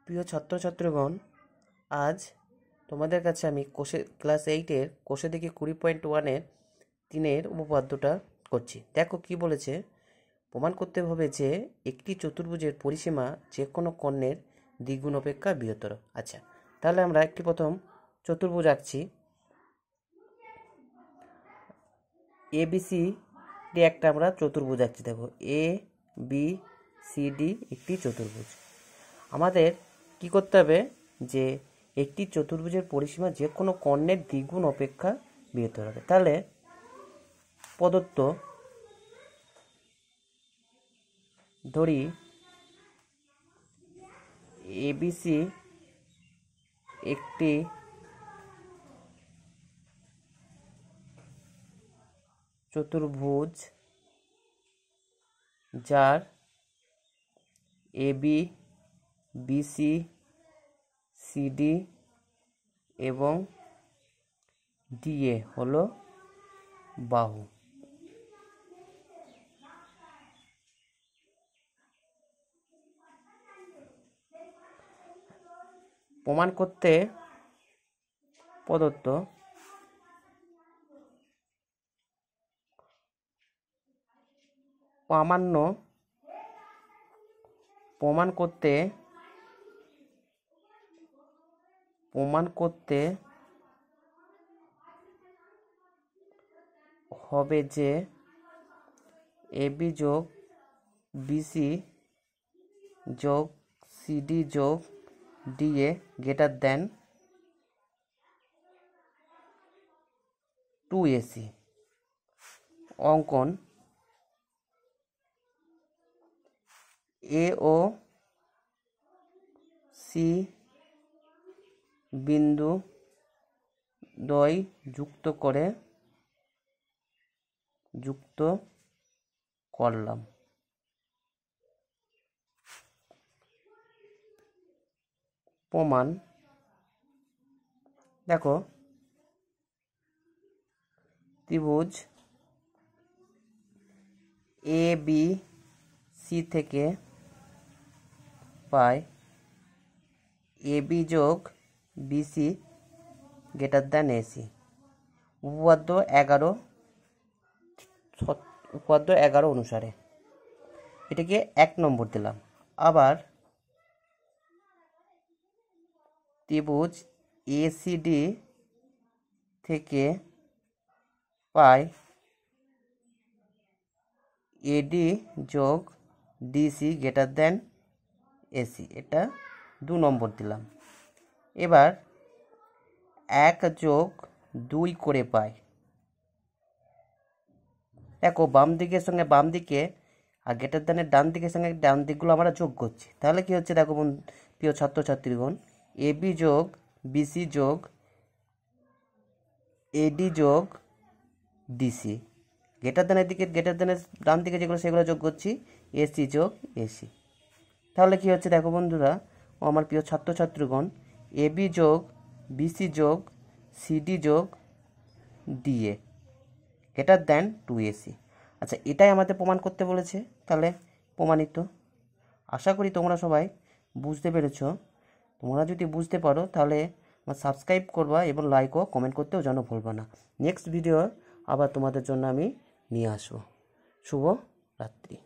প্রিয় ছাত্রছাত্রীগণ, আজ তোমাদের কাছে আমি ক্লাস 8-এর কোষে দেখি 20.1-এর 3-এর উপপাদ্যটা করছি। দেখো কি বলেছে। প্রমাণ করতে হবে যে একটি চতুর্ভুজের পরিসীমা যে কোনো কর্ণের দ্বিগুণ অপেক্ষা বৃহত্তর। আচ্ছা, তাহলে আমরা একটি প্রথম চতুর্ভুজ আঁকছি। ABC একটা আমরা চতুর্ভুজ আঁকছি। দেখো ABCD একটি চতুর্ভুজ। আমাদের কি করতে হবে যে একটি চতুর্ভুজের পরিসীমা যে কোনো কর্ণের দ্বিগুণ অপেক্ষা বৃহত্তর হবে। তাহলে প্রদত্ত ধরি ABC একটি চতুর্ভুজ যার AB BC CD এবং DA হলো বাহু। প্রমাণ করতে প্রদত্ত প্রমাণ করতে হবে যে AB যোগ BC যোগ CD যোগ DA গ্রেটার দেন 2AC। অঙ্কন A ও C বিন্দু দ্বয় যুক্ত করলাম। প্রমাণ দেখো, ত্রিভুজ ABC থেকে পাই AB যোগ BC গ্রেটার দেন AC। উপপাদ্য 11 অনুসারে এটাকে 1 নম্বর দিলাম। আবার ত্রিভুজ ACD থেকে পাই AD যোগ DC গ্রেটার দেন AC, এটা 2 নম্বর দিলাম। এবার 1 যোগ 2 করে পাই। দেখো বাম দিকের সঙ্গে বাম দিকে আর গ্রেটার দেনের ডান দিকের সঙ্গে ডান দিকগুলো আমরা যোগ করছি। তাহলে কি হচ্ছে দেখো প্রিয় ছাত্রছাত্রীগণ, AB যোগ BC যোগ AD যোগ DC গ্রেটার দেনের দিকে গ্রেটার দেনের ডান দিকে যেগুলো সেগুলো যোগ করছি AC যোগ AC। তাহলে কি হচ্ছে দেখো বন্ধুরা ও আমার প্রিয় ছাত্রছাত্রীগণ, AB যোগ BC যোগ CD যোগ DA গ্রেটার দেন 2AC। আচ্ছা, এটাই আমাদের প্রমাণ করতে বলেছে। তাহলে প্রমাণিত। আশা করি তোমরা সবাই বুঝতে পেরেছ। তোমরা যদি বুঝতে পারো তাহলে আমার সাবস্ক্রাইব করবা এবং লাইক ও কমেন্ট করতেও যেন ভুলবা না। নেক্সট ভিডিও আবার তোমাদের জন্য আমি নিয়ে আসবো। শুভ রাত্রি।